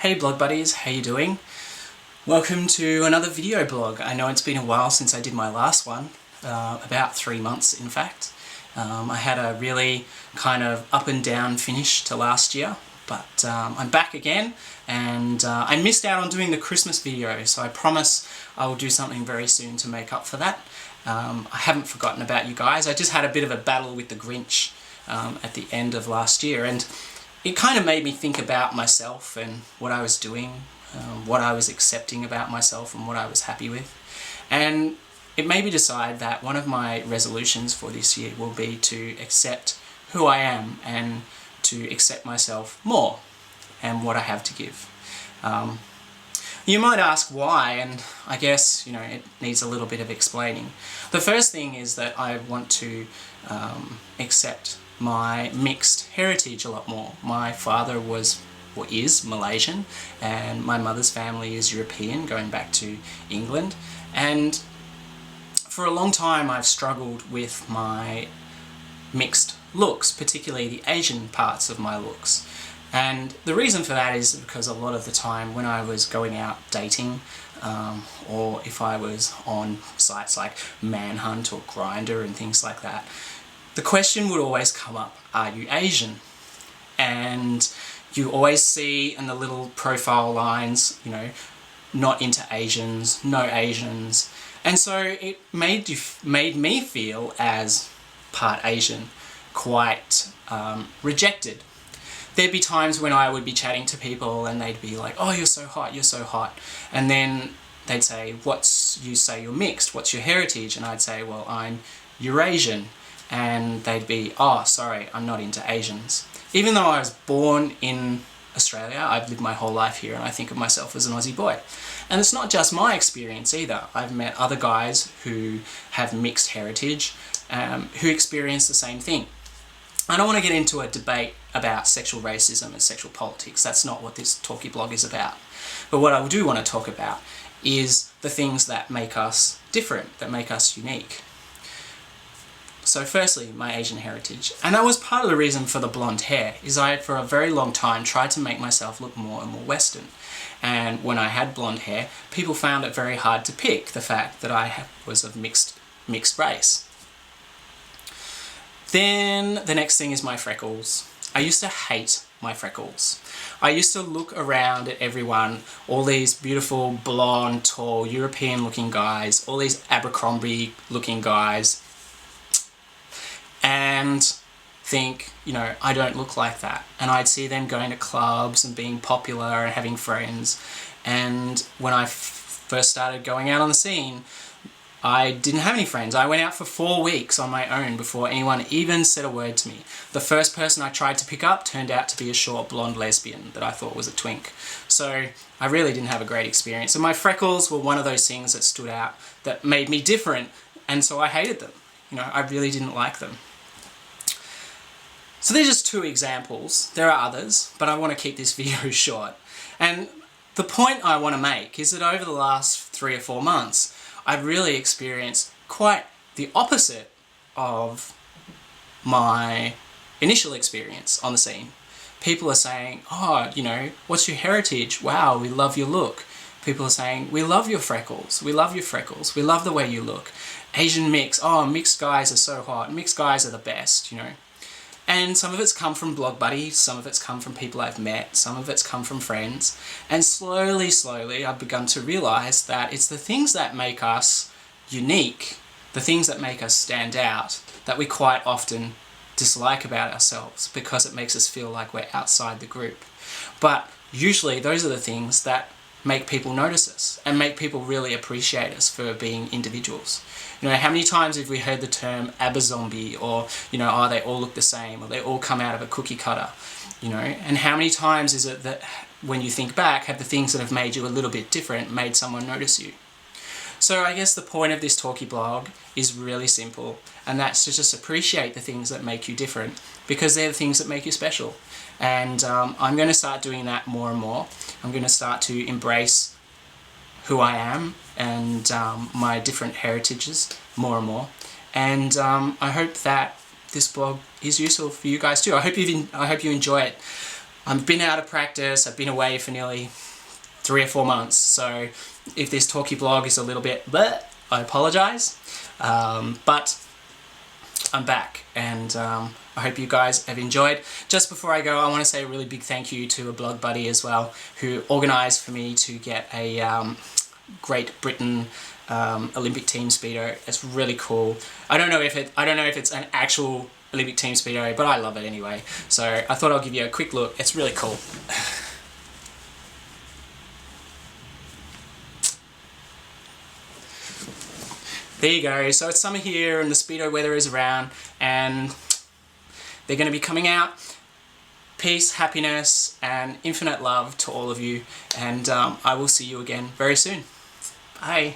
Hey blog buddies, how you doing? Welcome to another video blog. I know it's been a while since I did my last one, about 3 months in fact. I had a really kind of up and down finish to last year, but I'm back again, and I missed out on doing the Christmas video, so I promise I will do something very soon to make up for that. I haven't forgotten about you guys. I just had a bit of a battle with the Grinch at the end of last year, and it kind of made me think about myself and what I was doing, what I was accepting about myself and what I was happy with. And it made me decide that one of my resolutions for this year will be to accept who I am and to accept myself more and what I have to give. You might ask why, and I guess, it needs a little bit of explaining. The first thing is that I want to accept my mixed heritage a lot more. My father was, or is, Malaysian, and my mother's family is European, going back to England. And for a long time I've struggled with my mixed looks, particularly the Asian parts of my looks. And the reason for that is because a lot of the time when I was going out dating, or if I was on sites like Manhunt or Grindr and things like that, the question would always come up, are you Asian? And you always see in the little profile lines, not into Asians, no Asians. And so it made me feel, as part Asian, quite rejected. There'd be times when I would be chatting to people and they'd be like, oh, you're so hot, you're so hot. And then they'd say, you say you're mixed, what's your heritage? And I'd say, well, I'm Eurasian. And they'd be, oh, sorry, I'm not into Asians. Even though I was born in Australia, I've lived my whole life here and I think of myself as an Aussie boy. And it's not just my experience either. I've met other guys who have mixed heritage, who experience the same thing. I don't want to get into a debate about sexual racism and sexual politics. That's not what this talkie blog is about. But what I do want to talk about is the things that make us different, that make us unique. So firstly, my Asian heritage. And that was part of the reason for the blonde hair, is I, for a very long time, tried to make myself look more and more Western. And when I had blonde hair, people found it very hard to pick the fact that I was of mixed race. Then the next thing is my freckles. I used to hate my freckles. I used to look around at everyone, all these beautiful, blonde, tall, European-looking guys, all these Abercrombie-looking guys, and think, I don't look like that. And I'd see them going to clubs and being popular and having friends. And when I first started going out on the scene, I didn't have any friends. I went out for 4 weeks on my own before anyone even said a word to me. The first person I tried to pick up turned out to be a short blonde lesbian that I thought was a twink. So I really didn't have a great experience. And my freckles were one of those things that stood out, that made me different, and so I hated them. I really didn't like them. So they're just 2 examples. There are others, but I want to keep this video short. And the point I want to make is that over the last 3 or 4 months, I've really experienced quite the opposite of my initial experience on the scene. People are saying, oh, what's your heritage? Wow, we love your look. People are saying, we love your freckles, we love your freckles, we love the way you look. Asian mix, oh, mixed guys are so hot, mixed guys are the best, And some of it's come from blog buddies, some of it's come from people I've met, some of it's come from friends. And slowly, I've begun to realise that it's the things that make us unique, the things that make us stand out, that we quite often dislike about ourselves because it makes us feel like we're outside the group. But usually those are the things that make people notice us and make people really appreciate us for being individuals. How many times have we heard the term ABBA-zombie, or, oh, they all look the same, or they all come out of a cookie cutter, and how many times is it that, when you think back, have the things that have made you a little bit different made someone notice you? So I guess the point of this talkie blog is really simple, and that's to just appreciate the things that make you different, because they're the things that make you special. And I'm going to start doing that more and more. I'm going to start to embrace who I am and my different heritages more and more. And I hope that this blog is useful for you guys too. I hope you enjoy it. I've been out of practice, I've been away for nearly 3 or 4 months, so if this talkie blog is a little bit bleh, I apologise, but I'm back, and I hope you guys have enjoyed. Just before I go, I want to say a really big thank you to a blog buddy as well, who organised for me to get a Great Britain Olympic team speedo. It's really cool. I don't know if it's an actual Olympic team speedo, but I love it anyway. So I thought I'll give you a quick look. It's really cool. There you go. So it's summer here and the speedo weather is around, and they're going to be coming out. Peace, happiness, and infinite love to all of you, and I will see you again very soon. Bye.